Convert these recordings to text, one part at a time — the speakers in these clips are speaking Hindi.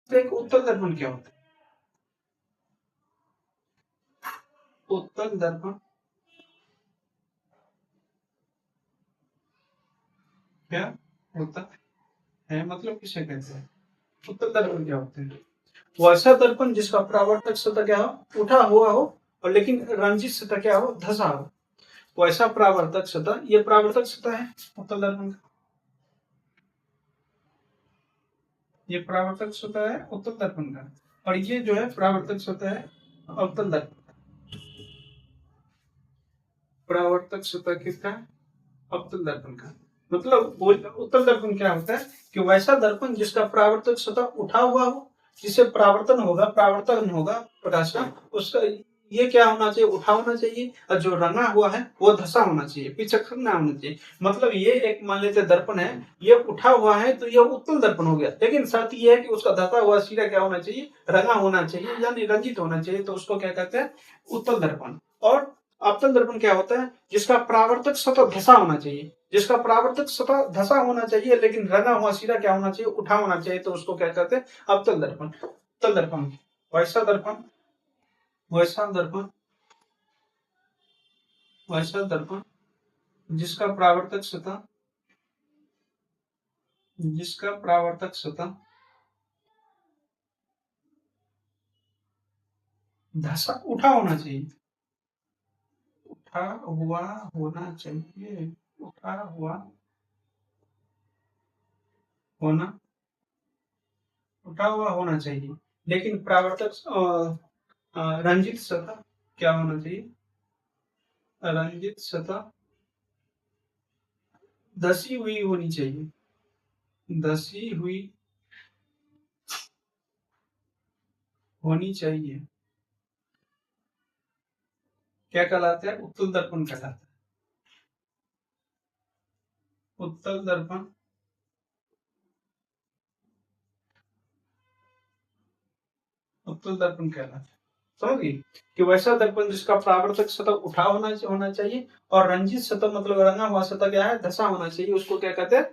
तो एक उत्तल दर्पण क्या होता है? उत्तल दर्पण क्या होता है, मतलब किसे कहते हैं? उत्तल दर्पण क्या होते हैं? वैसा दर्पण जिसका परावर्तक सतह क्या हो, उठा हुआ हो, और लेकिन रंजित सतह क्या हो, धसा हो, वैसा परावर्तक सतह, ये परावर्तक सतह है उत्तल दर्पण का। ये परावर्तक सतह है उत्तल दर्पण का, और ये जो है परावर्तक सतह है अवतल दर्पण। परावर्तक सतह किसका है? अवतल दर्पण का। मतलब उत्तल दर्पण क्या होता है कि वैसा दर्पण जिसका परावर्तक सतह उठा हुआ हो, जिसे परावर्तन होगा प्रकाश का, उसका ये क्या होना चाहिए, उठा होना चाहिए, और जो रंगा हुआ है वो धसा होना चाहिए, पिछक ना होना चाहिए। मतलब ये एक मान लेते दर्पण है, ये उठा हुआ है तो ये उत्तल दर्पण हो गया, लेकिन शर्त ये है कि उसका धसा हुआ सिरा क्या होना चाहिए, रंगा होना चाहिए, यानी रंजित होना चाहिए, तो उसको क्या कहते हैं, उत्तल दर्पण। और अवतल दर्पण क्या होता है, जिसका परावर्तक सतह धसा होना चाहिए, जिसका परावर्तक सतह धसा होना चाहिए लेकिन रंगा हुआ सिरा क्या होना चाहिए, उठा होना चाहिए, तो उसको क्या कहते हैं, अवतल दर्पण। उत्तल दर्पण, वैसा दर्पण, वैसा दर्पण, वैसा दर्पण जिसका परावर्तक सतह, जिसका परावर्तक सतह धसा उठा होना चाहिए, उठा हुआ होना चाहिए, उठा हुआ होना, उठा हुआ होना चाहिए, लेकिन परावर्तक रंजित सतह क्या होना चाहिए, रंजित सतह धसी हुई होनी चाहिए, धसी हुई होनी चाहिए। क्या कहलाता है, उत्तल दर्पण कहलाता है। उत्तल दर्पण, उत्तल दर्पण कहलाता है। समझिए कि वैसा दर्पण जिसका परावर्तक सतह उठा होना चाहिए, और रंजित सतह मतलब रंगा हुआ सतह क्या है, धसा होना चाहिए, उसको क्या कहते हैं,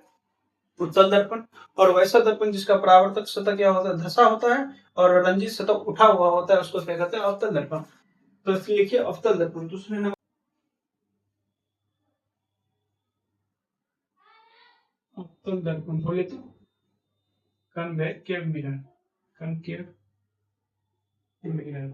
उत्तल दर्पण। और वैसा दर्पण जिसका परावर्तक सतह क्या होता है, धसा होता है, और रंजित सतह उठा हुआ होता है, उसको क्या कहते हैं, अवतल दर्पण। तो इसलिए लिखिए अवतल दर्पण। दूसरे नंबर अवतल दर्पण बोले तो कन्वेक्टिव मिरर, कनकेव मिरर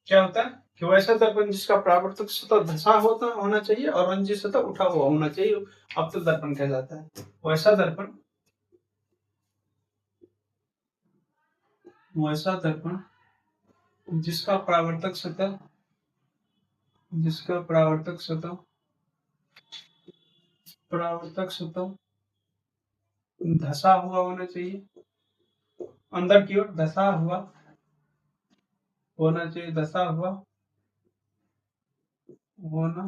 क्या होता है कि वैसा दर्पण जिसका परावर्तक सतह धसा होना चाहिए, और रंजित सतह उठा हुआ होना चाहिए, अवतल दर्पण कहलाता है। वैसा दर्पण, वैसा दर्पण जिसका परावर्तक सतह, जिसका परावर्तक सतह धसा हुआ होना चाहिए, अंदर की ओर धसा हुआ होना चाहिए, धसा हुआ होना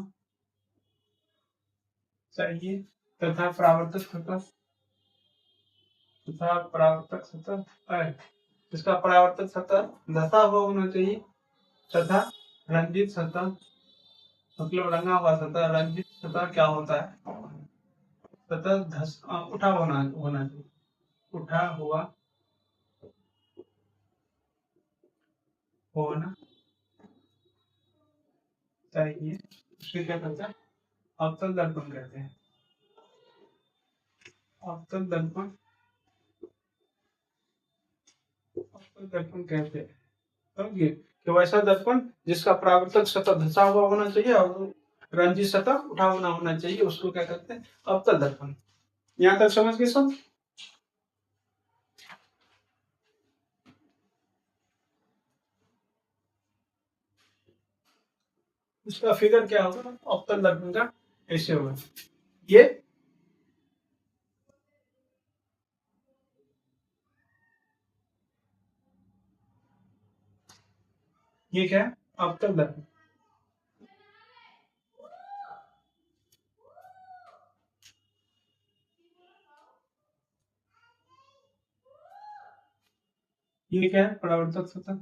चाहिए, तथा परावर्तक सतह, तथा परावर्तक सतह है, जिसका परावर्तक सतह धसा हुआ होना चाहिए, तथा रंजित सतह मतलब रंगा हुआ सतह, रंजित सतह क्या होता है, सतह उठा होना चाहिए, उठा हुआ होना चाहिए, उसके क्या कहते हैं, अवतल दर्पण कहते हैं। अवतल दर्पण, अवतल दर्पण कहते हैं। समझिए कि वैसा दर्पण जिसका परावर्तक सतह धसा हुआ होना चाहिए, और रंजित सतह उठा होना चाहिए, उसको क्या कहते हैं, अवतल दर्पण। यहाँ तक समझ गए सब? इसका फिगर क्या होगा अवतल दर्पण का, ऐसे होगा। ये क्या है, अवतल दर्पण। ये क्या है, परावर्तक सतह।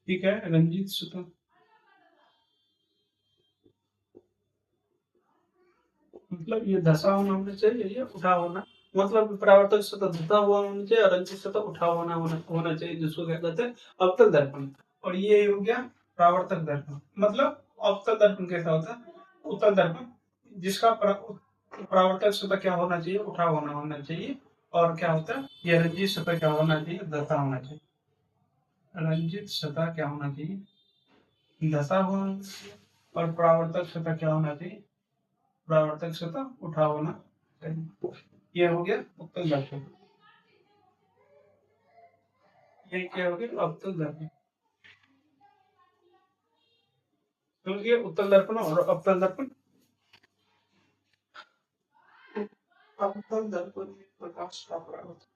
ठीक है, रंजित सतह, मतलब ये धसा होना चाहिए, ये उठा होना, मतलब परावर्तक सतह धसा हुआ होना चाहिए और रंजित सतह उठा होना चाहिए, जिसको क्या कहते हैं अवतल दर्पण। और ये हो गया परावर्तक दर्पण। मतलब अवतल दर्पण कैसा होता है, उत्तल दर्पण जिसका परावर्तक सतह क्या होना चाहिए, उठा होना चाहिए, और क्या होता है ये रंजित सतह क्या होना चाहिए, धसा होना चाहिए। रंजित सतह क्या होना चाहिए, धसा हुआ होना चाहिए, और परावर्तक सतह क्या होना चाहिए, परावर्तक सतह उठा होना चाहिए। ये हो गया उत्तल दर्पण। ये क्या हो गया अवतल दर्पण। समझ गए उत्तल दर्पण और अवतल दर्पण। अवतल दर्पण में प्रकाश का परावर्तन,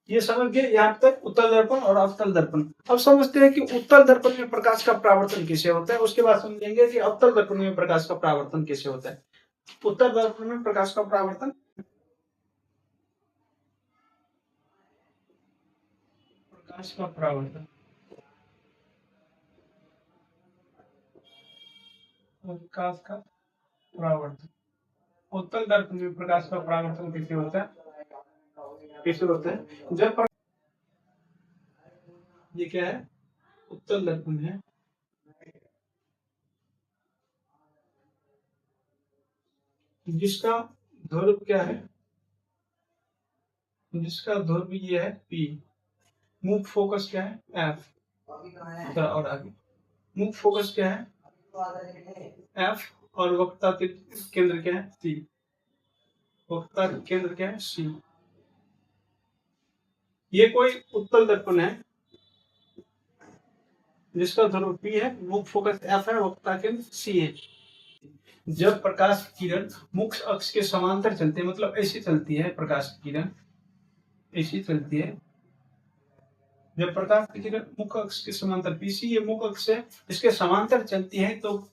ये समझ गए यहाँ तक उत्तल दर्पण और अवतल दर्पण। अब समझते हैं कि उत्तल दर्पण में प्रकाश का परावर्तन कैसे होता है, उसके बाद समझेंगे कि अवतल दर्पण में प्रकाश का परावर्तन कैसे होता है। उत्तल दर्पण में प्रकाश का परावर्तन, प्रकाश का परावर्तन, प्रकाश का परावर्तन। उत्तल दर्पण में प्रकाश का परावर्तन कैसे होता है, कैसे होता है जब ये क्या है उत्तल दर्पण है, जिसका ध्रुव क्या है, जिसका ध्रुव ये है P, मुख्य फोकस क्या है F, और आगे मुख्य फोकस क्या है F, और वक्रता केंद्र क्या है C, वक्रता केंद्र क्या है C। ये कोई उत्तल दर्पण है जिसका ध्रुव P है, मुख्य फोकस F है, वक्रता केंद्र C है। जब प्रकाश की किरण मुख्य अक्ष के समांतर चलती है, मतलब ऐसी चलती है प्रकाश की किरण, ऐसी चलती है, जब प्रकाश की किरण मुख्य अक्ष के समांतर पीसी ये मुख्य अक्ष है इसके समांतर चलती है, तो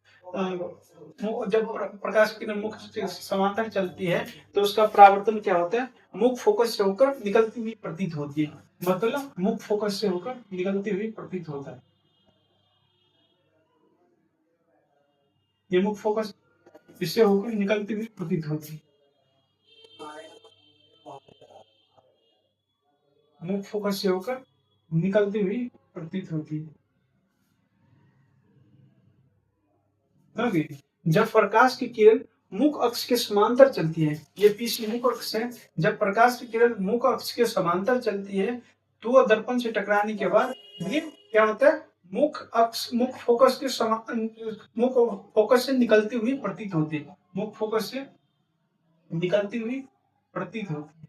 जब प्रकाश की किरण मुख्य अक्ष के समांतर चलती है तो उसका परावर्तन क्या होता है, मुख्य फोकस से होकर निकलती हुई प्रतीत होती है। मतलब मुख्य फोकस से होकर निकलती हुई प्रतीत होता है, ये मुख्य फोकस इससे होकर निकलती हुई प्रतीत होती है, मुख्य फोकस से होकर निकलती हुई प्रतीत होती है। जब प्रकाश की किरण मुख्य अक्ष के समांतर चलती है, ये पीछे मुख्य अक्ष है, जब प्रकाश की किरण मुख्य अक्ष के समांतर चलती है तो वह दर्पण से टकराने के बाद ये क्या होता है, मुख्य अक्ष मुख्य फोकस के मुख्य फोकस से निकलती हुई प्रतीत होती है, मुख्य फोकस से निकलती हुई प्रतीत होती है।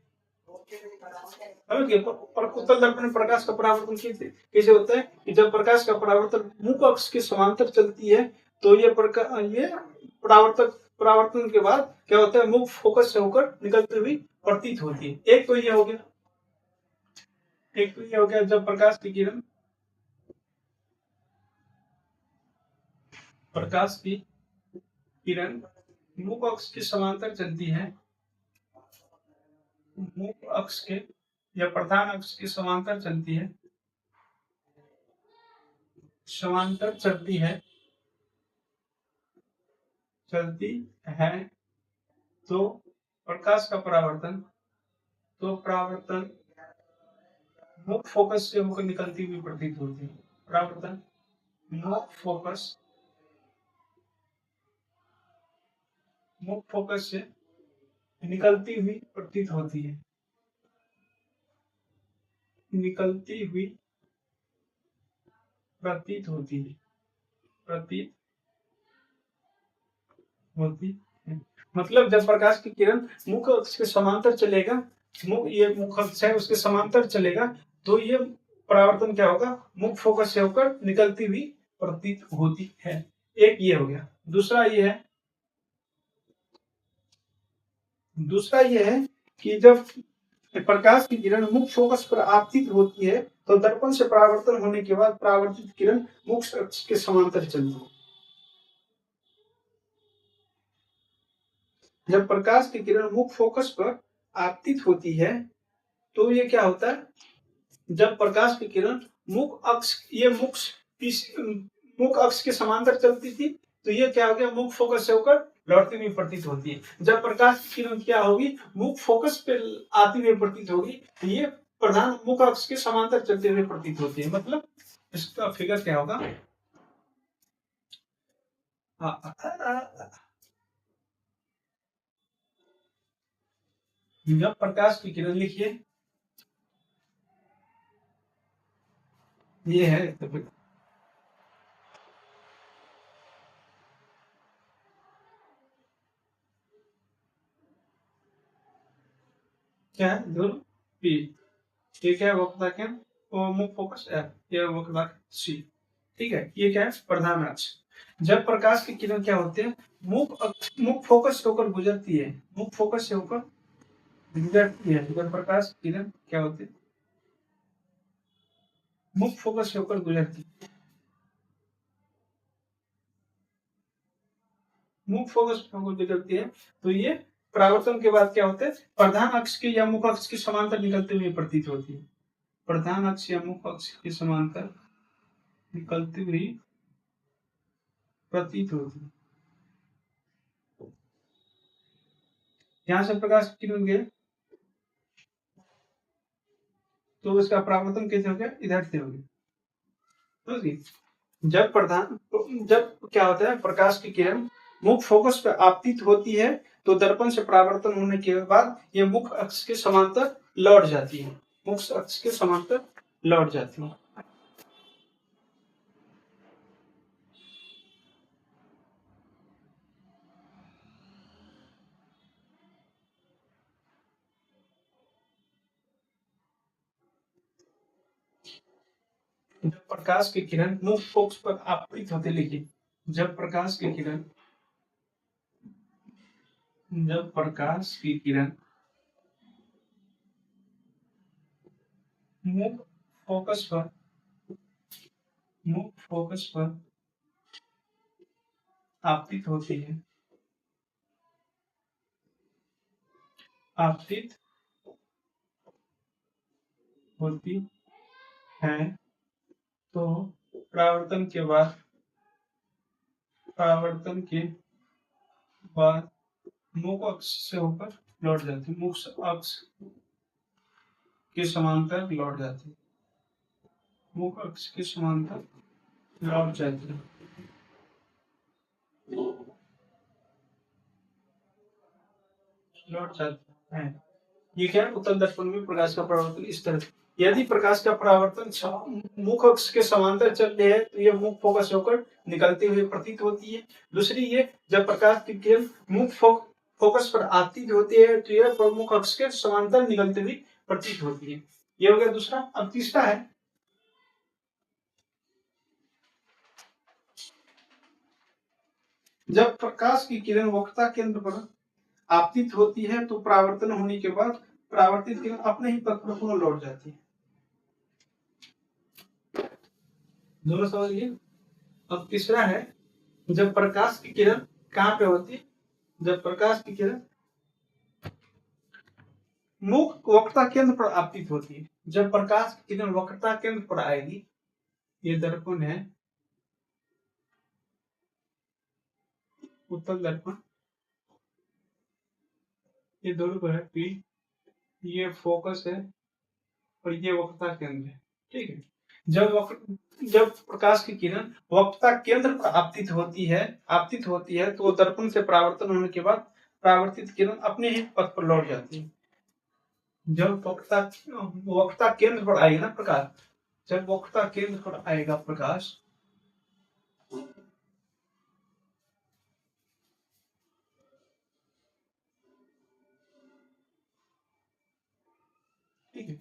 पर उत्तल दर्पण में प्रकाश का परावर्तन कैसे होता है कि जब प्रकाश का परावर्तन मुख्य अक्ष के समांतर चलती है तो ये परावर्तन के बाद क्या होता है, मुख्य फोकस से होकर निकलती हुई प्रतीत होती है। एक तो ये हो गया, एक तो ये हो गया जब प्रकाश की किरण मुख्य अक्ष के समांतर चलती है, मुख्य अक्ष के या प्रधान अक्ष के समांतर चलती है, समांतर चलती है तो प्रकाश का परावर्तन मुख्य फोकस से होकर निकलती हुई प्रतीत होती है। परावर्तन मुख्य फोकस से निकलती हुई प्रतीत होती है, निकलती हुई प्रतीत होती है, प्रतीत होती है। मतलब जब प्रकाश की किरण मुख्य अक्ष के समांतर चलेगा, ये मुख्य अक्ष है उसके समांतर चलेगा तो ये परावर्तन क्या होगा, मुख्य फोकस से होकर निकलती हुई प्रतीत होती है। एक ये हो गया। दूसरा ये है कि जब प्रकाश की किरण मुख्य फोकस पर आपतित होती है तो दर्पण से परावर्तन होने के बाद परावर्तित किरण मुख्य अक्ष के समांतर चलती है। जब प्रकाश की किरण मुख्य फोकस पर आपतित होती है तो ये क्या होता है, जब प्रकाश की किरण मुख्य अक्ष के समांतर चलती थी तो ये क्या हो गया, मुख्य फोकस से होकर लौटती हुई प्रतीत होती है। जब प्रकाश की किरण क्या होगी, मुख्य फोकस पे आती हुई प्रतीत होगी, तो ये प्रधान मुख्य अक्ष के समांतर चलते हुए प्रतीत होती है। मतलब इसका फिगर क्या होगा, जब प्रकाश की किरण लिखिए, ये है तो क्या है, दोनों पी, ये क्या है वक्रता केंद्र और मुख्य फोकस एफ, ये वक्रता सी। ठीक है, ये क्या है प्रधान अक्ष। जब प्रकाश की किरण क्या होती है, मुख्य फोकस से होकर गुजरती है, मुख्य फोकस से होकर गुजरती है। जब प्रकाश की किरण क्या होती है, मुख्य फोकस से होकर गुजरती है, मुख्य फोकस से होकर गुजरती है, तो ये परावर्तन के बाद क्या होता है, प्रधान अक्ष की या मुख्य अक्ष की समांतर निकलते हुए प्रतीत होती है। प्रधान अक्ष या मुख्य अक्ष की समांतर निकलती हुई प्रतीत होती है। यहां से प्रकाश की किरण गए तो इसका परावर्तन कैसे हो गया, इधर से हो गया। जब प्रधान, जब क्या होता है, प्रकाश की किरण मुख्य फोकस पर आपतित होती है, तो दर्पण से परावर्तन होने के बाद ये मुख्य अक्ष के समांतर लौट जाती है, मुख्य अक्ष के समांतर लौट जाती है। जब प्रकाश की किरण मुख्य फोकस पर आपतित होते, लिखिए, जब प्रकाश की किरण, जब प्रकाश की किरण मुख्य फोकस पर, मुख्य फोकस पर आपतित होती है, आपतित होती है, तो परावर्तन के बाद, परावर्तन के बाद मुख्य अक्ष से होकर लौट जाती है, मुख्य अक्ष के समांतर लौट जाती है, मुख्य अक्ष के समांतर लौट जाती है, लौट जाती है। ये क्या है, उत्तल दर्पण में प्रकाश का परावर्तन इस तरह। यदि प्रकाश का परावर्तन मुख्य अक्ष के समांतर चल रहे हैं, तो ये मुख्य फोकस होकर निकलते हुए प्रतीत होती है। दूसरी ये, जब प्रकाश की किरण मुख्य फोकस पर आती होती है, तो यह प्रमुख अक्ष के समांतर निकलते हुए प्रतीत होती है। ये हो गया दूसरा। अब तीसरा है, जब प्रकाश की किरण वक्रता केंद्र पर आपतित होती है, तो परावर्तन होने के बाद परावर्तित किरण अपने ही पथ पर पुनः लौट जाती है। दोनों समझिए। अब तीसरा है, जब प्रकाश की किरण कहाँ पे होती है, जब प्रकाश की किरण मुख्य वक्रता केंद्र पर आपतित होती है। जब प्रकाश की किरण वक्रता केंद्र पर आएगी, ये दर्पण है उत्तल दर्पण, ये दोनों को है पी, ये फोकस है और ये वक्रता केंद्र है। ठीक है, जब प्रकाश की किरण वक्रता केंद्र पर आपतित होती है, आपतित होती है, तो दर्पण से परावर्तन होने के बाद परावर्तित किरण अपने ही पथ पर लौट जाती है। जब वक्रता केंद्र पर आएगा ना प्रकाश, जब वक्रता केंद्र पर आएगा प्रकाश, ठीक है,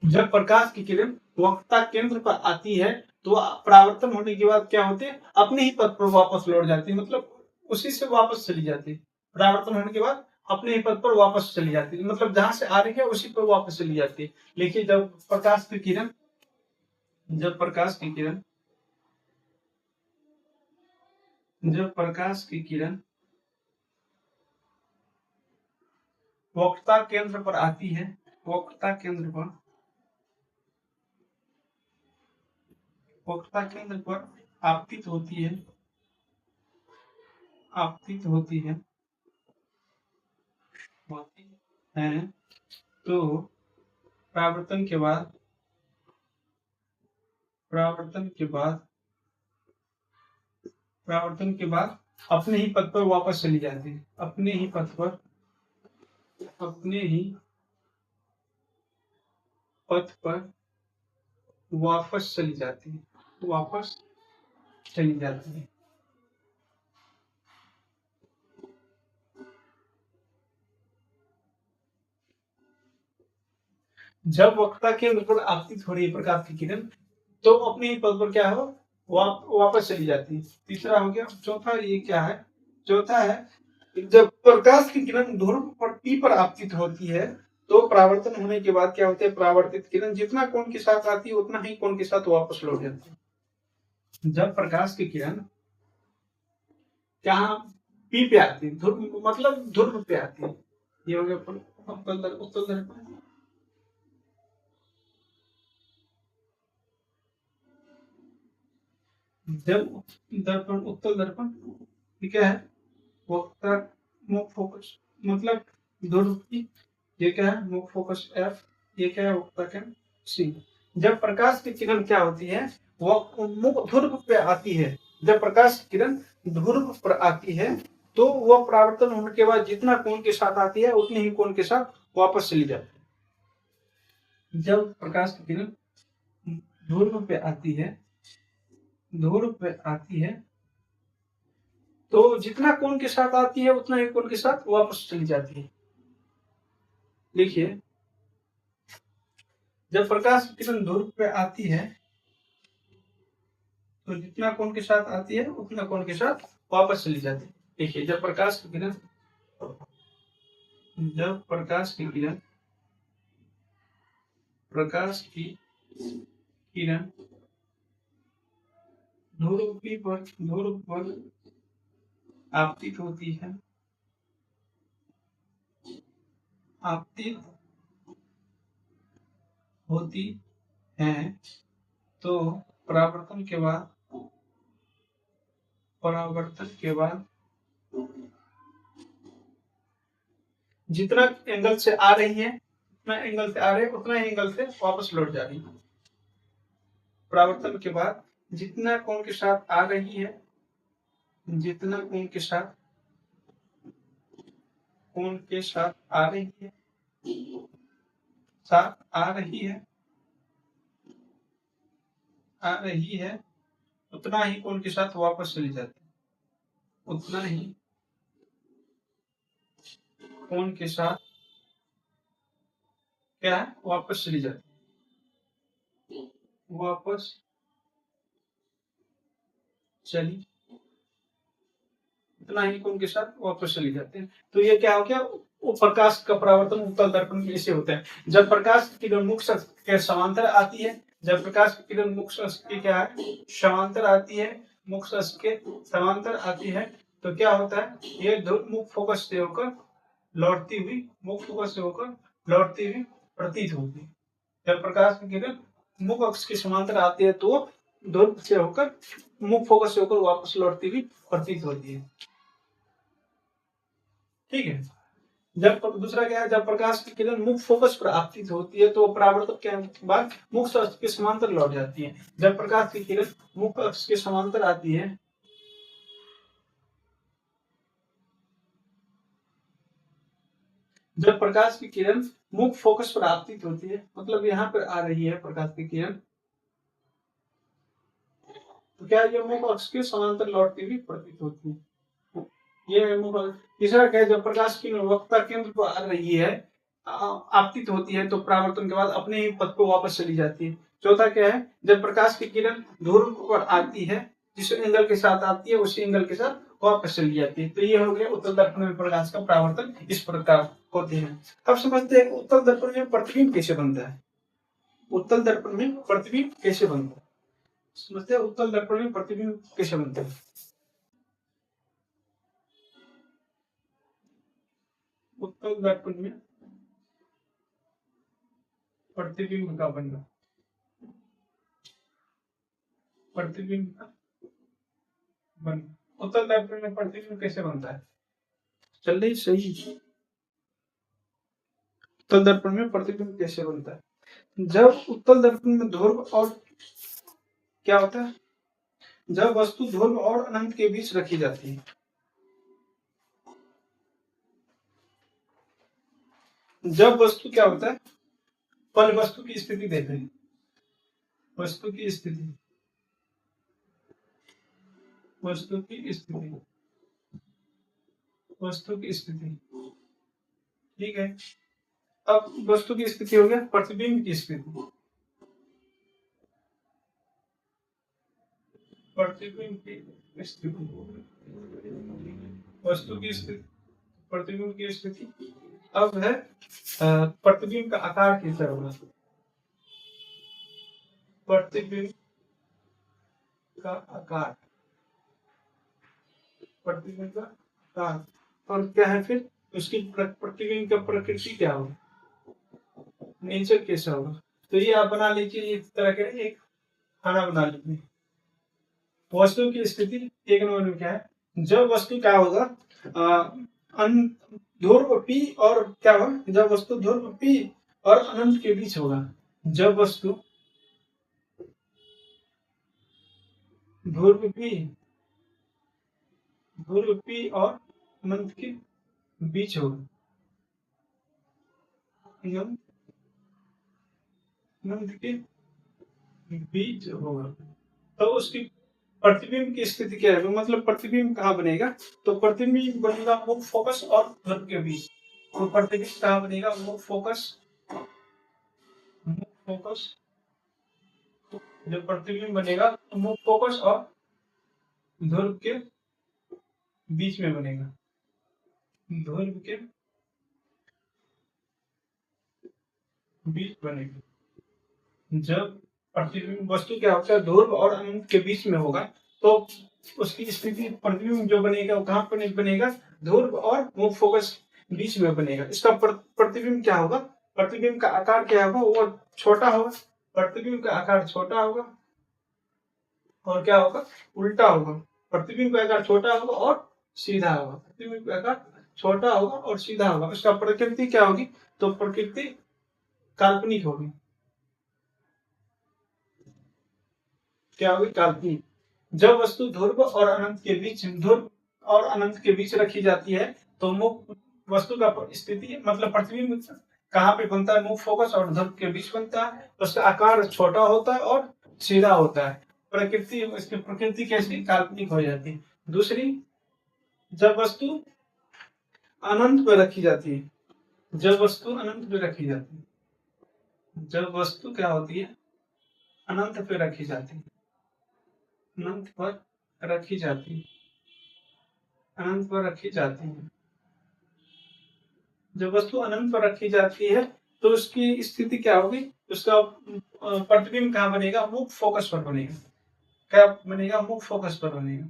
जब प्रकाश की किरण वक्रता केंद्र पर आती है, तो परावर्तन होने के बाद क्या होते हैं, अपने ही पथ पर वापस लौट जाती है, मतलब उसी से वापस चली जाती है। परावर्तन होने के बाद अपने ही पथ पर वापस चली जाती है, मतलब जहां से आ रही है उसी पर वापस चली जाती है। लेकिन जब प्रकाश की किरण, जब प्रकाश की किरण, जब प्रकाश की किरण वक्रता केंद्र पर आती है, वक्रता केंद्र पर, वक्रता केंद्र पर आपतित होती है, आपतित होती है, होती है, तो परावर्तन के बाद, परावर्तन के बाद, परावर्तन के बाद अपने ही पथ पर वापस चली जाती है, अपने ही पथ पर, अपने ही पथ पर वापस चली जाती है, वापस चली जाती है। जब वक्रता केंद्र पर आपतित हो रही है प्रकाश की किरण, तो अपने ही पथ पर क्या हो, वापस चली जाती है। तीसरा हो गया। चौथा ये क्या है, चौथा है जब प्रकाश की किरण ध्रुव पर P पर आपतित होती है, तो परावर्तन होने के बाद क्या होता है, परावर्तित किरण जितना कोण के साथ आती है उतना ही कोण के साथ वापस लौट जाती है। जब प्रकाश की किरण यहाँ P पे आती है, ध्रुव मतलब ध्रुव पे आती है, ये हो गया उत्तल दर्पण। जब दर्पण, उत्तल दर्पण ठीक है, वक्ता मुख फोकस मतलब ध्रुव की, ये क्या है मुख फोकस F, ये क्या है वक्ता केंद्र C। जब प्रकाश की किरण क्या होती है, वो मुख ध्रुव पे आती है, जब प्रकाश की किरण ध्रुव पर आती है, तो वह परावर्तन होने के बाद जितना कोण के साथ आती है उतने ही कोण के साथ वापस चली जाती है। जब प्रकाश की किरण ध्रुव पे आती है, ध्रुव पे आती है, तो जितना कोण के साथ आती है उतना ही कोण के साथ वापस चली जाती है। देखिए, जब प्रकाश की किरण ध्रुव पे आती है, तो जितना कोण के साथ आती है उतना कोण के साथ वापस चली जाती है। देखिए, जब प्रकाश की किरण, जब प्रकाश की किरण, प्रकाश की किरण ध्रुव पर आपतित होती है, आपतित होती है, तो परावर्तन के बाद, परावर्तन के बाद जितना एंगल से आ रही है, उतना एंगल से आ रही है, उतना ही एंगल से वापस लौट जा रही है। परावर्तन के बाद जितना कोण के साथ आ रही है, जितना कोण के साथ, कोण के साथ आ रही है, साथ आ रही है, आ रही है, उतना ही कोण के साथ वापस चली जाती है, उतना ही कोण के साथ क्या है, वापस चली जाती है, वापस चली, उतना ही कोण के साथ वापस चली जाते हैं। तो ये क्या हो गया, वो प्रकाश का परावर्तन उत्तल दर्पण में ऐसे होता है। जब प्रकाश की किरण मुख्य अक्ष के समांतर आती है, जब प्रकाश की किरण मुख्य अक्ष के क्या है, समांतर आती है, मुख्य अक्ष के समांतर आती है, तो क्या होता है, ये मुख्य फोकस से होकर लौटती हुई, मुख्य फोकस से होकर लौटती हुई प्रतीत होती है। जब प्रकाश की किरण मुख्य अक्ष के समांतर आती है, तो ध्रुव से होकर मुख्य फोकस से होकर वापस लौटती हुई प्रतीत होती है। ठीक है। जब दूसरा क्या है, जब प्रकाश की किरण मुख्य फोकस पर आपतित होती है, तो परावर्तन के बाद मुख्य अक्ष के समांतर लौट जाती है। जब प्रकाश की किरण मुख्य अक्ष के समांतर आती है, जब प्रकाश की किरण मुख्य फोकस पर आपतित होती है, मतलब यहाँ पर आ रही है प्रकाश की किरण, तो क्या ये मुख्य अक्ष के समांतर लौटती हुई प्रतीत होती है। ये तीसरा क्या है, जब प्रकाश की वक्रता केंद्र पर आ रही है, आपतित होती है, तो परावर्तन के बाद अपने ही पथ को वापस चली जाती है। चौथा क्या है, जब प्रकाश की किरण ध्रुव पर आती है, जिस एंगल के साथ आती है उसी एंगल के साथ वापस चली जाती है। तो ये हो गया उत्तल दर्पण में प्रकाश का परावर्तन इस प्रकार होते हैं। अब समझते हैं उत्तल दर्पण में प्रतिबिंब कैसे बनता है। उत्तल दर्पण में प्रतिबिंब कैसे बनता है, समझते हैं उत्तल दर्पण में प्रतिबिंब कैसे बनता है। उत्तल दर्पण में प्रतिबिंब का बनना, प्रतिबिंब का बनना। उत्तल दर्पण में प्रतिबिंब कैसे बनता है? चलिए सही। उत्तल दर्पण में प्रतिबिंब कैसे बनता है? जब उत्तल दर्पण में ध्रुव और क्या होता है, जब वस्तु ध्रुव और अनंत के बीच रखी जाती है, जब वस्तु क्या होता है, पहले वस्तु की स्थिति देते हैं, वस्तु की स्थिति, वस्तु की स्थिति, वस्तु की स्थिति, ठीक है। अब वस्तु की स्थिति हो गया, प्रतिबिंब की स्थिति, प्रतिबिंब की स्थिति, वस्तु की स्थिति, प्रतिबिंब की स्थिति। अब है प्रतिबिंब का आकार कैसा होगा, प्रतिबिंब का आकार, प्रतिबिंब का आकार, और क्या है फिर उसकी प्रतिबिंब का प्रकृति क्या होगा, नेचर कैसा होगा। तो ये आप बना लीजिए, इस तरह का एक खाना बना लीजिए। वस्तु की स्थिति एक नंबर में क्या है, जब वस्तु क्या होगा, ध्रुव पी और क्या होगा, जब वस्तु ध्रुव पी और अनंत के बीच होगा, जब वस्तु ध्रुव पी और अनंत के बीच होगा, अनंत के बीच होगा, तो उसकी प्रतिबिंब की स्थिति क्या है, मतलब प्रतिबिंब कहाँ बनेगा, तो प्रतिबिंब बनेगा मुख्य फोकस और ध्रुव के बीच। तो प्रतिबिंब कहाँ बनेगा, मुख्य फोकस, मुख्य फोकस, जो प्रतिबिंब बनेगा तो मुख्य फोकस और ध्रुव के बीच में बनेगा, ध्रुव के बीच बनेगा। जब प्रतिबिंब वस्तु क्या होता है, ध्रुव और अनंत के बीच में होगा, तो उसकी स्थिति प्रतिबिंब जो बनेगा वो कहाँ पर बनेगा, ध्रुव और मुख्य फोकस बीच में बनेगा। इसका प्रतिबिंब क्या होगा, प्रतिबिंब का आकार क्या होगा, वो छोटा होगा, प्रतिबिंब का आकार छोटा होगा और क्या होगा, उल्टा होगा। प्रतिबिंब का आकार छोटा होगा और सीधा होगा, प्रतिबिंब का आकार छोटा होगा और सीधा होगा। इसका प्रकृति क्या होगी, तो प्रकृति काल्पनिक होगी, क्या होगी, काल्पनिक। जब वस्तु ध्रुव और अनंत के बीच, ध्रुव और अनंत के बीच रखी जाती है, तो मुख्य वस्तु का स्थिति मतलब प्रतिबिंब कहाँ पे बनता है, मुख्य फोकस और ध्रुव के बीच बनता है, उसका आकार छोटा होता है और सीधा होता है। प्रकृति, इसकी प्रकृति कैसी, काल्पनिक हो जाती है। दूसरी, जब वस्तु अनंत पर रखी जाती है, जब वस्तु अनंत पे रखी जाती है, जब वस्तु क्या होती है, अनंत पे रखी जाती है, अनंत पर रखी जाती है, अनंत पर रखी जाती है, जब वस्तु अनंत पर रखी जाती है तो उसकी स्थिति क्या होगी, उसका प्रतिबिंब कहाँ बनेगा, मुख्य फोकस पर बनेगा। क्या बनेगा, मुख्य फोकस पर बनेगा,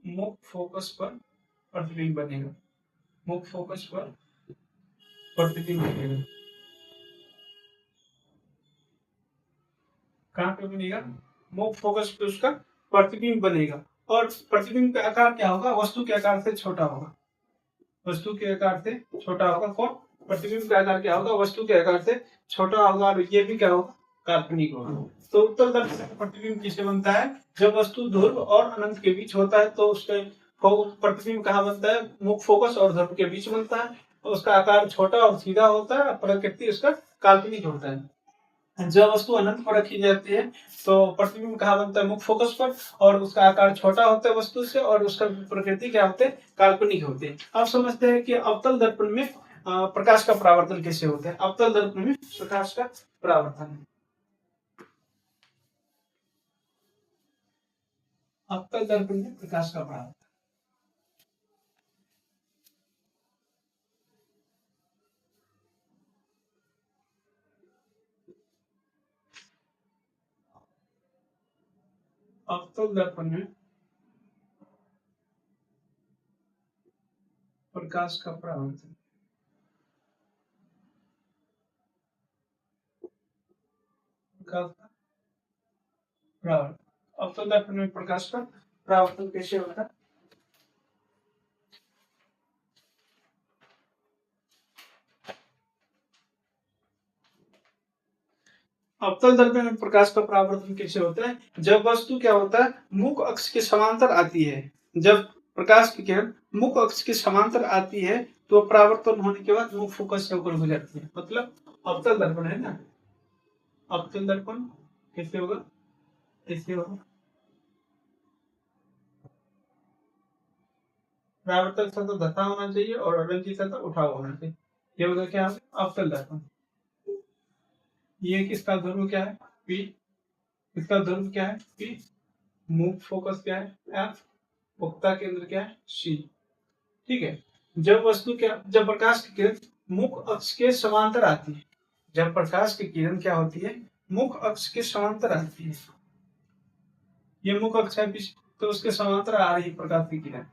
मुख्य फोकस पर प्रतिबिंब बनेगा, मुख्य फोकस पर प्रतिबिंब बनेगा। कहाँ पे बनेगा, मुख्य फोकस पे उसका प्रतिबिंब बनेगा। और प्रतिबिंब का आकार क्या होगा, वस्तु के आकार से छोटा होगा, वस्तु के आकार से छोटा होगा। कौन, प्रतिबिंब का आकार क्या होगा, वस्तु के आकार से छोटा होगा, और ये भी क्या होगा, काल्पनिक होगा। तो उत्तल दर्पण का प्रतिबिंब किससे बनता है, जब वस्तु ध्रुव और अनंत के बीच होता है, तो उसका प्रतिबिंब कहाँ बनता है, मुख्य फोकस और ध्रुव के बीच बनता है, तो उसका आकार छोटा और सीधा होता है, प्रकृति उसका काल्पनिक होता है। जब वस्तु अनंत पर रखी जाती है तो प्रतिबिंब कहाँ बनता है, मुख्य फोकस पर, और उसका आकार छोटा होता है वस्तु से, और उसका प्रकृति क्या होते हैं, काल्पनिक होते हैं। अब समझते हैं कि अवतल दर्पण में प्रकाश का परावर्तन कैसे होता है। अवतल दर्पण में प्रकाश का परावर्तन, अवतल दर्पण में प्रकाश का परावर्तन, अवतल दर्पण में प्रकाश का परावर्तन। प्रकाश का परावर्तन। अवतल दर्पण में प्रकाश का परावर्तन कैसे होता है? अवतल दर्पण में प्रकाश का परावर्तन कैसे होता है? जब वस्तु क्या होता है, मुख अक्ष के समांतर आती है। जब प्रकाश की किरण मुख अक्ष के समांतर आती है तो परावर्तन होने के बाद मुख फोकस से होकर गुजरती है। मतलब अवतल दर्पण है ना, अवतल दर्पण कैसे होगा? ऐसे होगा, परावर्तक सतह धसा होना चाहिए और अवरंजी सतह उठा होना चाहिए। ये होगा क्या? अवतल दर्पण। ये किसका ध्रुव क्या है? पी। इसका ध्रुव क्या है? पी। मुख फोकस क्या है? एफ। पुख्ता केंद्र क्या है? सी। ठीक है। जब प्रकाश की किरण मुख अक्ष के समांतर आती है, जब प्रकाश की किरण क्या होती है, मुख अक्ष के समांतर आती है, ये मुख अक्ष है तो उसके समांतर आ रही प्रकाश की किरण।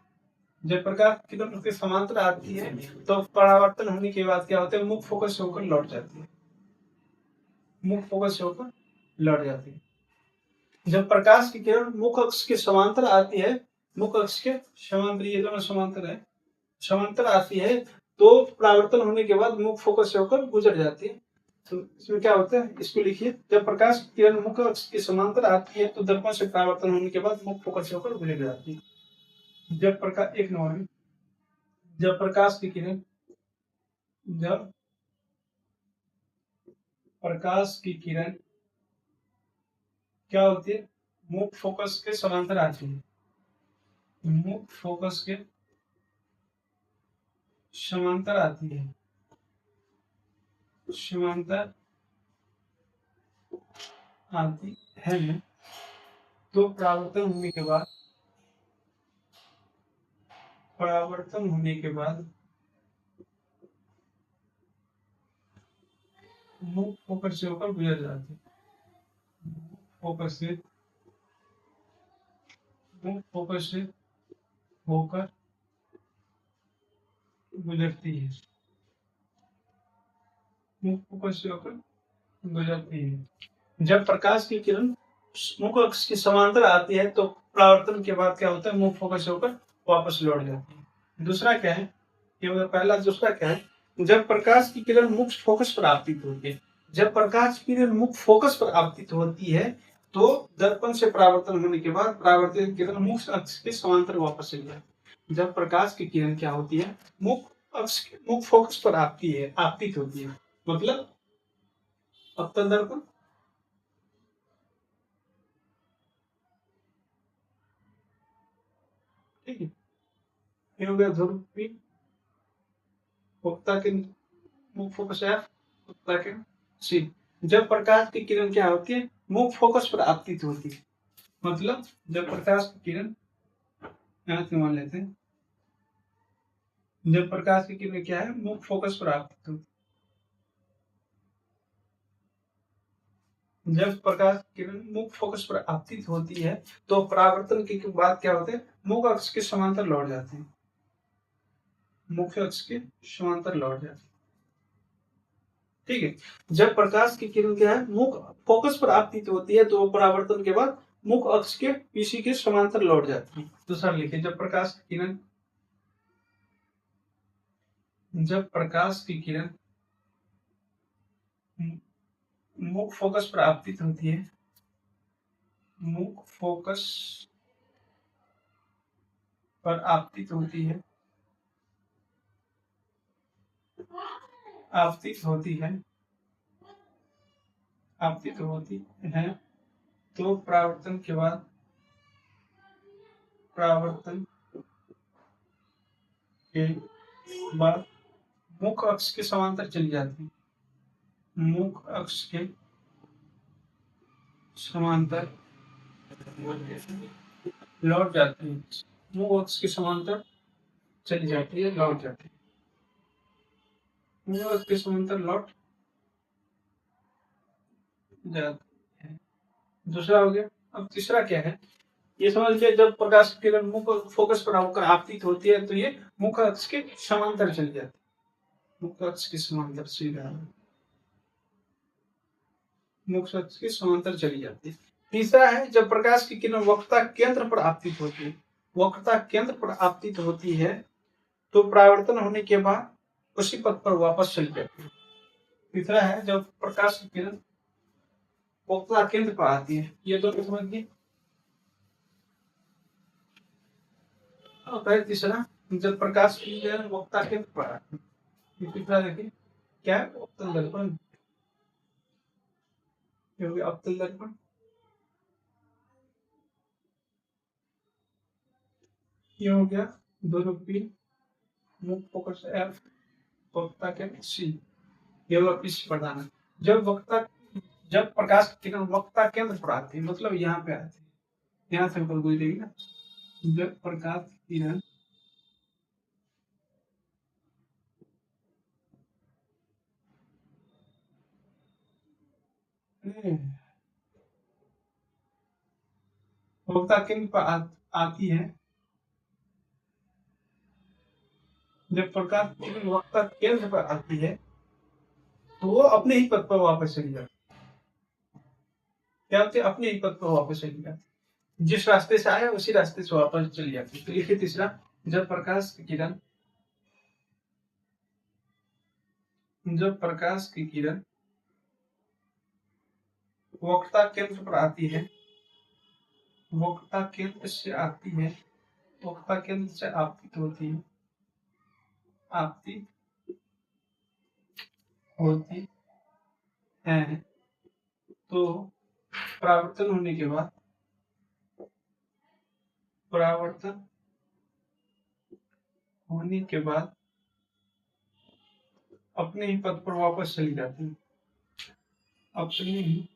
जब प्रकाश की किरण उसके समांतर आती है तो परावर्तन होने के बाद क्या होता है, मुख फोकस से होकर लौट जाती है, मुख फोकस से होकर लौट जाती है। जब प्रकाश की किरण मुख अक्ष के समांतर आती है, मुख अक्ष के समांतर, ये दोनों समांतर है, समांतर आती है तो परावर्तन होने के बाद मुख फोकस से होकर गुजर जाती है। तो इसमें क्या होता है, इसको लिखिए। जब प्रकाश की किरण मुख अक्ष के समांतर आती है तो दर्पण से परावर्तन होने के बाद मुख फोकस से होकर गुजर जाती है। जब प्रकाश, एक नंबर में, जब प्रकाश की किरण, जब प्रकाश की किरण क्या होती है, मुख फोकस के समांतर आती है, मुख फोकस के समांतर आती है, समांतर आती है तो परावर्तन होने के बाद, परावर्तन होने के बाद मुख फोकस से होकर गुजर जाती है, फोकस से, मुख फोकस से होकर गुजरती है, मुख फोकस से होकर गुजरती है। जब प्रकाश की किरण मुख अक्ष के समांतर आती है तो परावर्तन के बाद क्या होता है, मुख फोकस से होकर वापस लौट जाती है। दूसरा क्या है, ये होगा पहला। दूसरा क्या है, जब प्रकाश की किरण मुख फोकस पर आपतित होती है, जब प्रकाश की किरण मुख फोकस पर आपतित होती है तो दर्पण से परावर्तन होने के बाद परावर्तित किरण मुख अक्ष के समांतर वापस चली जाती है। जब प्रकाश की किरण क्या होती है, मुख अक्ष, मुख फोकस पर आपती है, आपतित होती है, मतलब अवतल दर्पण, ठीक है। ये हो गया ध्रुव पी, पुख्ता के मुख फोकस है, पुख्ता के सी। जब प्रकाश की किरण क्या होती है, मुख फोकस पर आपतित होती है, मतलब जब प्रकाश की किरण, यहाँ से मान लेते हैं, जब प्रकाश की किरण क्या है, मुख फोकस पर आपतित होती है, जब प्रकाश की किरण मुख फोकस पर आपतित होती है तो परावर्तन के बाद क्या होते हैं, मुख अक्ष के समांतर लौट जाते हैं, मुख्य अक्ष के समांतर लौट जाते हैं, ठीक है। जब प्रकाश की किरण क्या है, मुख फोकस पर आपतित होती है तो परावर्तन के बाद मुख अक्ष के पीछे के समांतर लौट जाती है। दूसरा लिखिए, जब प्रकाश की किरण, जब प्रकाश की किरण मुख फोकस पर आपतित होती है, मुख फोकस पर आपतित होती है, आपतित होती है, आपतित होती है तो परावर्तन के बाद, परावर्तन के बाद मुख अक्ष के समांतर चली जाती है, मुख अक्ष के समांतर लौट जाती है, मुख अक्ष के समांतर चली जाती है, लौट जाती है, मुख अक्ष के समांतर लौट जाती है। दूसरा हो गया। अब तीसरा क्या है, ये समझ लिया, जब प्रकाश की किरण मुख फोकस पर होकर आपतित होती है तो ये मुख अक्ष के समांतर चली जाती है, मुख अक्ष के समांतर सीधा। मुख्य अक्ष के समांतर चली जाती है। तीसरा है जब प्रकाश की किरण वक्रता केंद्र पर आपतित होती है, वक्रता केंद्र पर आपतित होती है तो परावर्तन होने के बाद उसी पथ पर वापस चली जाती है। तीसरा है जब प्रकाश की किरण वक्रता केंद्र पर आती है, ये दोनों समझिए। और तीसरा जब प्रकाश की किरण वक्रता केंद्र पर आती है। तीसरा देखिए क्या है, अवतल दर्पण, अवतल दर्पण, ये हो गया दोनों पी, मुख्य फोकस एफ, वक्रता केंद्र सी, ये होगा पीसी प्रधान है। जब प्रकाश की किरण वक्रता केंद्र पर आती है, मतलब यहाँ पे आती है, यहाँ से ऊपर गुजरेगी ना, जब प्रकाश की किरण वक्रता केंद्र पर आती है, जब प्रकाश की किरण वक्रता केंद्र पर आती है तो वो अपने ही पथ पर वापस चली जाती है। क्या होती है, अपने ही पथ पर वापस चली जाती है, जिस रास्ते से आया उसी रास्ते से वापस चली जाती है। तो लिखिए तीसरा, जब प्रकाश की किरण वक्रता केंद्र पर आती है, वक्रता केंद्र से आती है, वक्रता केंद्र से आपतित होती है, आपतित होती है तो परावर्तन होने के बाद, परावर्तन होने के बाद अपने ही पथ पर वापस चली जाती है, अपने ही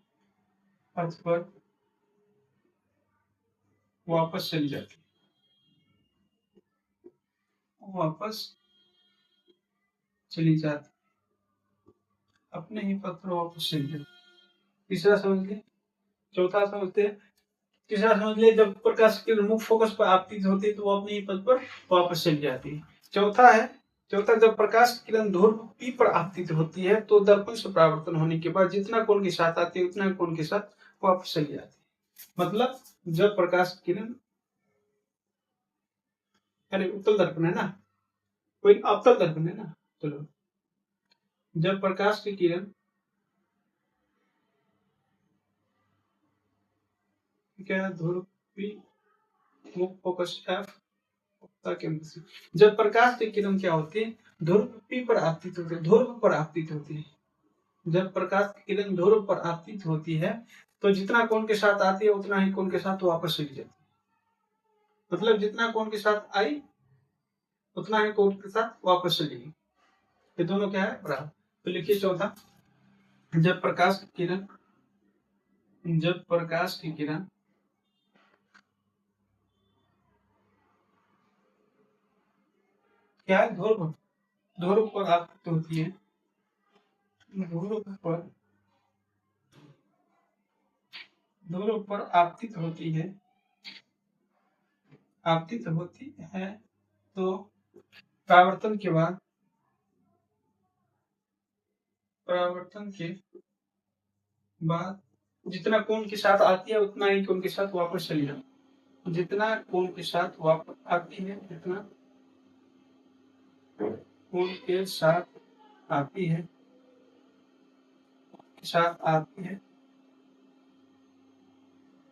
पथ पर वापस चली जाती है, वापस चली जाती, अपने ही पथ पर वापस चली जाती। तीसरा समझ लिए, चौथा समझते हैं। तीसरा समझ लिए, जब प्रकाश की मुख्य फोकस पर आपतित होती है तो वो अपने ही पथ पर वापस चली जाती है। चौथा है, चौथा जब प्रकाश की किरण ध्रुव पी पर आपतित होती है तो दर्पण से परावर्तन होने के बाद जितना कोण के साथ आती है उतना कोण के साथ वापस चली जाती है। मतलब जब प्रकाश की किरण, अरे उत्तल दर्पण है ना, कोई अवतल दर्पण है ना, चलो, जब प्रकाश की किरण, क्या, ध्रुव पी, मुख्य फोकस एफ, जब प्रकाश की किरण क्या होती है, ध्रुव पी पर आपतित होती है, ध्रुव पर आपतित होती है। जब प्रकाश की किरण ध्रुव पर आपतित होती है तो जितना कोण के साथ आती है उतना ही कोण के साथ वापस चली जाती है। मतलब जितना कोण के साथ आई उतना ही कोण के साथ वापस चलेगी। ये दोनों क्या है, बराबर। तो लिखिए चौथा, जब प्रकाश की किरण, जब प्रकाश की किरण क्या है, ध्रुव, ध्रुव पर आपतित होती है, ध्रुव पर आपतित होती है, आपतित होती है तो परावर्तन के बाद, परावर्तन के बाद जितना कोण के साथ आती है उतना ही कोण के साथ वापस चली जाती, जितना कोण के साथ वापस आती है, जितना कोण के साथ आती है, के साथ आती है,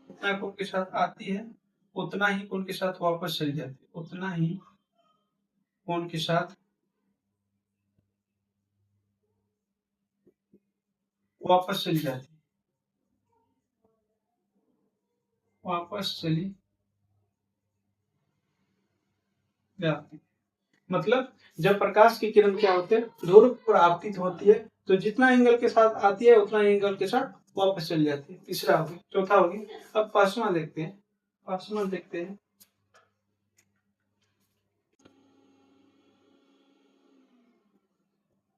उतना कोण के साथ आती है उतना ही कोण के साथ वापस चली जाती है, उतना ही कोण के साथ वापस चली जाती है, वापस चली जाती। मतलब जब प्रकाश की किरण क्या होते हैं, ध्रुव पर आपतित होती है तो जितना एंगल के साथ आती है उतना एंगल के साथ वापस चली जाती है। तीसरा हो गया, चौथा हो गया। अब पांचवा देखते हैं, पांचवा देखते हैं।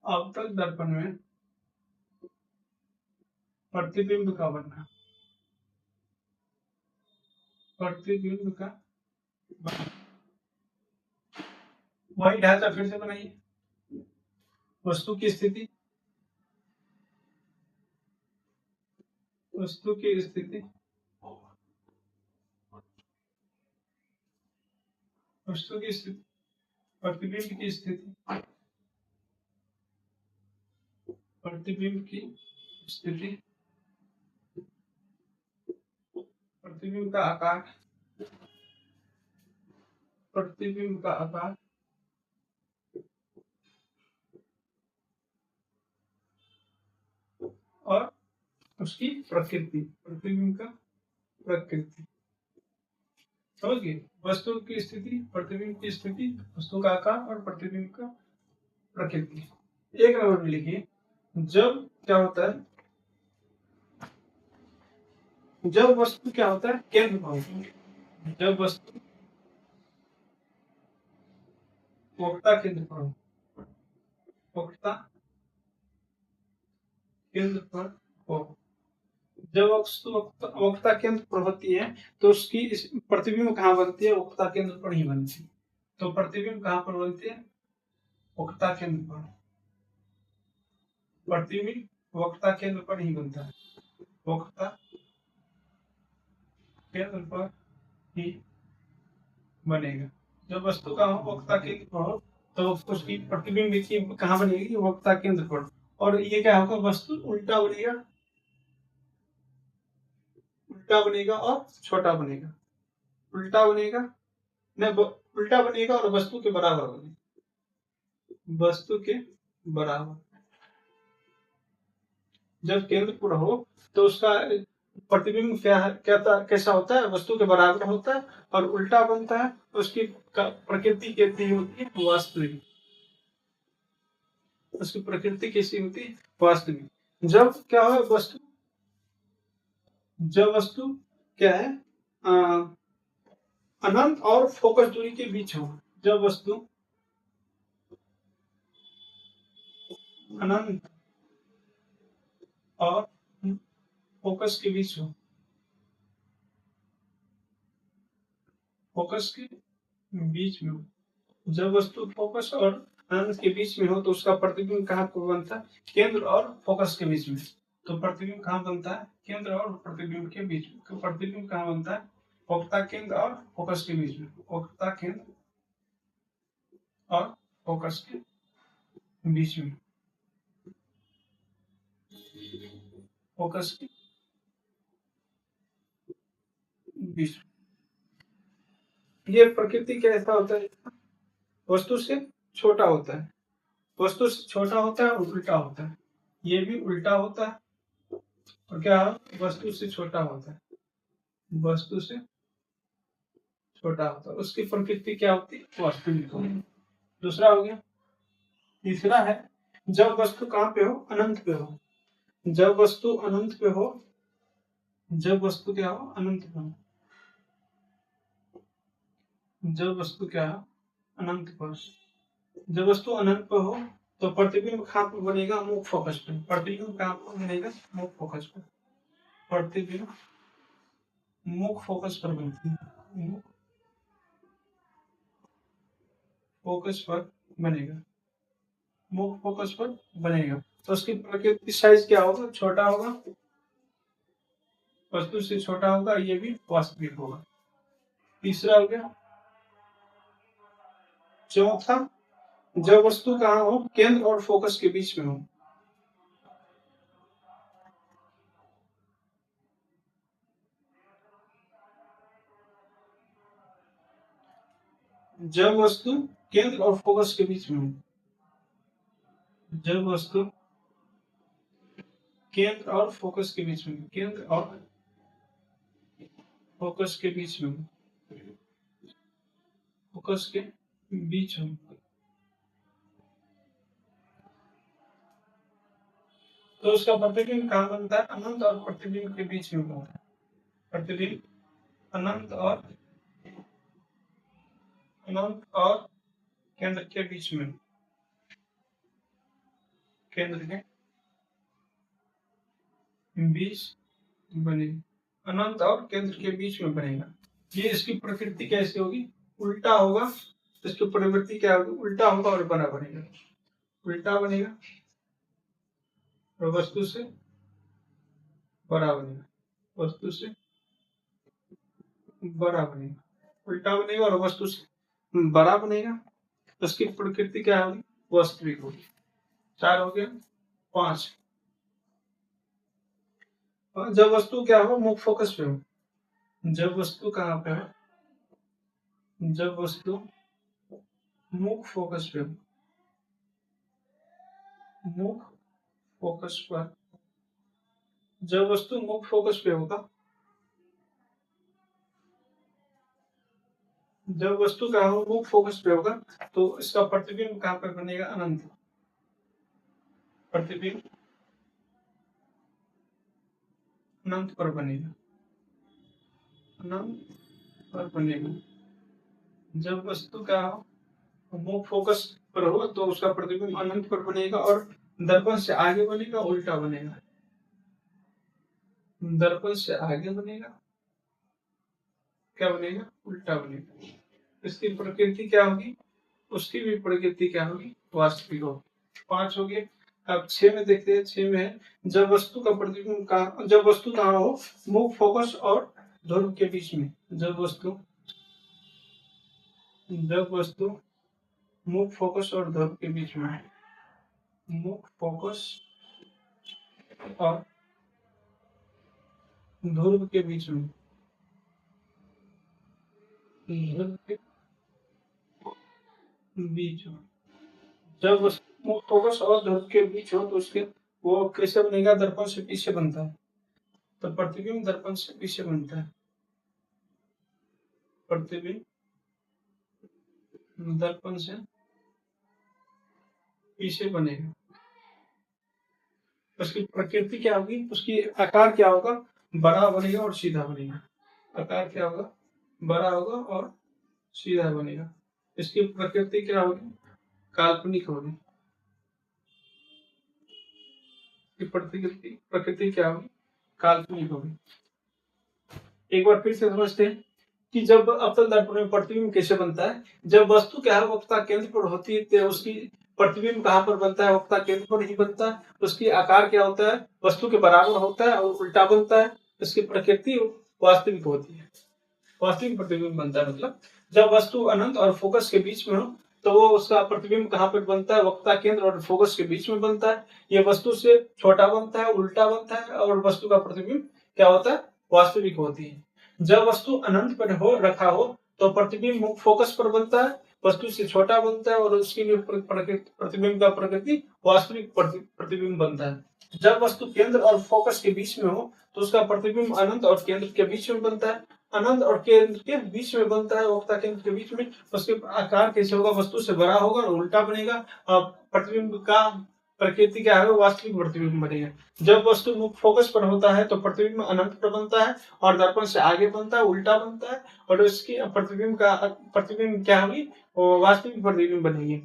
अवतल दर्पण में प्रतिबिंब का बनना, प्रतिबिंब का वही ढांचा फिर से बनाइए। वस्तु की स्थिति, वस्तु की स्थिति, वस्तु की स्थिति, प्रतिबिंब की स्थिति, प्रतिबिंब की स्थिति, प्रतिबिंब का आकार, प्रतिबिंब का आकार, और उसकी प्रकृति, प्रतिबिंब का प्रकृति। समझ गए? वस्तु की स्थिति, प्रतिबिंब की स्थिति, वस्तु का आकार और प्रतिबिंब का प्रकृति। एक नंबर में लिखिए, जब क्या होता है, जब वस्तु क्या होता है, केंद्र पर होती है। जब वस्तु वक्ता केंद्र पर हो, वक्ता केंद्र पर हो, जब वस्तु वक्ता केंद्र पर होती है तो उसकी प्रतिबिंब कहाँ बनती है, वक्ता केंद्र पर ही बनती है। तो प्रतिबिंब कहाँ पर बनती है, वक्ता केंद्र पर। प्रतिबिंब वक्ता केंद्र पर ही बनता है, वक्ता केंद्र पर ही बनेगा। जब वस्तु का वक्ता केंद्र पर हो तो उसकी प्रतिबिंब कहाँ बनेगी, वक्ता केंद्र पर। और ये क्या होगा, वस्तु उल्टा बनेगा, उल्टा बनेगा और छोटा बनेगा, उल्टा बनेगा न, उल्टा बनेगा और वस्तु के बराबर बनेगा, वस्तु के बराबर। जब केंद्र पर हो तो उसका प्रतिबिंब क्या है, कैसा होता है, वस्तु के बराबर होता है और उल्टा बनता है। उसकी प्रकृति कैसी होती है, वास्तविक। उसकी प्रकृति कैसी होती है, वास्तविक। जब क्या हो, वस्तु, जब वस्तु क्या है, अनंत और फोकस दूरी के बीच हो, जब वस्तु अनंत और फोकस के बीच हो, फोकस के बीच में हो, जब वस्तु फोकस और अनंत के बीच में हो तो उसका प्रतिबिंब कहाँ पर बनता है, केंद्र और फोकस के बीच में। तो प्रतिबिंब कहाँ बनता है, केंद्र और प्रतिबिंब के बीच में। तो प्रतिबिंब कहाँ बनता है, वक्ता केंद्र और फोकस के बीच में, वक्ता केंद्र और फोकस के बीच में, फोकस के बीच में। ये प्रकृति कैसा होता है, वस्तु से छोटा होता है, वस्तु से छोटा होता है और उल्टा होता है। ये भी उल्टा होता है और क्या, वस्तु से छोटा होता है, वस्तु से छोटा होता है। उसकी प्रकृति क्या होती है, वास्तविक होती है। दूसरा हो गया। तीसरा है, जब वस्तु कहाँ पे हो, अनंत पे हो, जब वस्तु अनंत पे हो, जब वस्तु क्या हो, अनंत पे हो, जब वस्तु क्या है, अनंत पर, जब वस्तु अनंत पर हो तो प्रतिबिंब कहाँ पर बनेगा, मुख्य फोकस पर। प्रतिबिंब कहाँ पर बनेगा, मुख्य फोकस पर। प्रतिबिंब मुख्य फोकस पर बनती है, मुख्य फोकस पर बनेगा, मुख्य फोकस पर बनेगा। तो उसकी प्रकृति साइज क्या होगा, छोटा होगा, वस्तु से छोटा होगा, ये भी वास्तविक होगा। तीसरा हो गया। चौथा, जब वस्तु कहाँ हो, केंद्र और फोकस के बीच में हो, जब वस्तु केंद्र और फोकस के बीच में हो, जब वस्तु केंद्र और फोकस के बीच में, केंद्र और फोकस के बीच में, फोकस के बीच में, तो उसका प्रतिबिंब कहाँ बनता है, अनंत और प्रतिबिंब के बीच में बनता है। प्रतिबिंब अनंत और केंद्र के बीच में, केंद्र के बीच बनेगा, अनंत और केंद्र के बीच में बनेगा। ये इसकी प्रकृति कैसी होगी, उल्टा होगा। इसकी प्रवृत्ति क्या होगी, उल्टा होगा और बना बनेगा, उल्टा बनेगा और वस्तु से बड़ा बनेगा, वस्तु से बड़ा बनेगा, उल्टा बनेगा और वस्तु से बड़ा बनेगा। उसकी प्रकृति क्या होगी, वास्तविक होगी। 4 हो गया। 5, जब वस्तु क्या हो, मुख्य फोकस पे हो। जब वस्तु कहाँ पे हो, जब वस्तु मुख्य फोकस पे हो, मुख्य फोकस पर, जब वस्तु मुख्य फोकस पे होगा, जब वस्तु का हो मुख्य फोकस पे होगा, तो इसका प्रतिबिंब कहाँ पर बनेगा, अनंत। प्रतिबिंब अनंत पर बनेगा, अनंत पर बनेगा। जब वस्तु का हो मुख्य फोकस पर हो तो उसका प्रतिबिंब अनंत पर बनेगा और दर्पण से आगे बनेगा, उल्टा बनेगा। दर्पण से आगे बनेगा, क्या बनेगा, उल्टा बनेगा। इसकी प्रकृति क्या होगी, उसकी भी प्रकृति क्या होगी, वास्तविक होगी। 5 हो गए। अब 6 में देखते हैं। 6 में है, जब वस्तु का प्रतिबिंब का, जब वस्तु कहाँ हो, मुख्य फोकस और ध्रुव के बीच में। जब वस्तु मुख्य फोकस और ध्रुव के बीच में है, मुख्य फोकस और ध्रुव के बीच में, ध्रुव के बीच में। जब मुख्य फोकस और ध्रुव के बीच हो तो उसके वो कैसे बनेगा, दर्पण से पीछे बनता है। तो प्रतिबिंब दर्पण से पीछे बनता है, प्रतिबिंब दर्पण से पीछे बनेगा। उसकी प्रकृति क्या होगी, उसकी आकार क्या होगा, बड़ा बनेगा और सीधा बनेगा। आकार क्या होगा, बड़ा होगा और सीधा बनेगा। इसकी प्रकृति क्या होगी, काल्पनिक होगी। प्रकृति क्या होगी, काल्पनिक होगी। एक बार फिर से समझते हैं कि जब अवतल दर्पण में प्रतिबिंब कैसे बनता है। जब वस्तु क्या है वक्ता केंद्र पर होती है तो उसकी प्रतिबिंब कहाँ पर बनता है, वक्ता केंद्र पर ही बनता है। उसकी आकार क्या होता है, वस्तु के बराबर होता है और उल्टा बनता है। इसकी प्रकृति वास्तविक होती है, वास्तविक प्रतिबिंब बनता है। मतलब जब वस्तु अनंत और फोकस के बीच में हो तो वो उसका प्रतिबिंब कहाँ पर बनता है, वक्ता केंद्र और फोकस के बीच में बनता है। ये वस्तु से छोटा बनता है, उल्टा बनता है और वस्तु का प्रतिबिंब क्या होता है, वास्तविक होती है। जब वस्तु अनंत पर हो रखा हो तो प्रतिबिंब मुख्य फोकस पर बनता है, वस्तु से छोटा बनता है और उसकी प्रतिबिंब का प्रकृति वास्तविक प्रतिबिंब बनता है। जब वस्तु केंद्र और फोकस के बीच में हो तो उसका प्रतिबिंब अनंत और केंद्र के बीच में बनता है। अनंत और केंद्र के बीच में बनता है, वक्ता केंद्र के बीच में। उसके आकार कैसे होगा, वस्तु से बड़ा होगा और उल्टा बनेगा। प्रतिबिंब का प्रकृति क्या है, वास्तविक प्रतिबिंब बनेगा। जब वस्तु मुख्य फोकस पर होता है तो प्रतिबिंब अनंत पर बनता है और दर्पण से आगे बनता है, उल्टा बनता है और उसकी प्रतिबिंब क्या होगी, वास्तविक प्रतिबिंब बनेगी।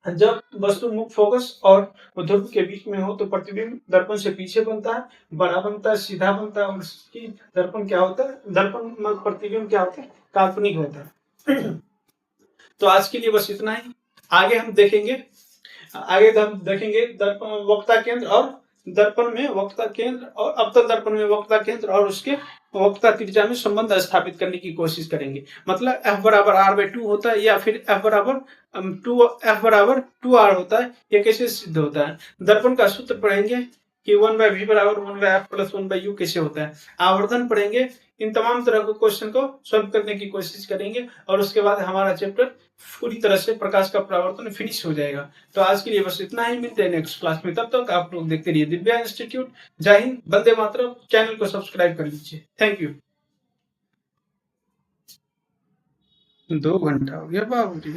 जब वस्तु मुख्य फोकस और ध्रुव के बीच में हो तो प्रतिबिंब दर्पण से पीछे बनता है, बड़ा बनता है, सीधा बनता है और उसकी दर्पण क्या होता है, दर्पण प्रतिबिंब क्या होता है, काल्पनिक होता है। तो आज के लिए बस इतना ही। आगे हम देखेंगे दर्पण वक्ता केंद्र और दर्पण में वक्ता केंद्र और अवतल दर्पण में वक्ता केंद्र और उसके वक्ता त्रिज्या में संबंध स्थापित करने की कोशिश करेंगे। मतलब F बराबर R/2 होता है या फिर F बराबर 2R होता है। ये कैसे सिद्ध होता है, दर्पण का सूत्र पढ़ेंगे कि 1/V बराबर 1/F + 1/U कैसे होता है। आवर्धन पढ़ेंगे। इन तमाम तरह के क्वेश्चन को सॉल्व करने की कोशिश करेंगे और उसके बाद हमारा चैप्टर पूरी तरह से प्रकाश का परावर्तन फिनिश हो जाएगा। तो आज के लिए बस इतना ही, मिलते हैं नेक्स्ट क्लास में। तब तक आप लोग देखते रहिए दिव्या इंस्टीट्यूट। जय हिंद, वंदे मातरम। चैनल को सब्सक्राइब कर लीजिए। Thank you. 2 घंटा हो गया बाबू जी।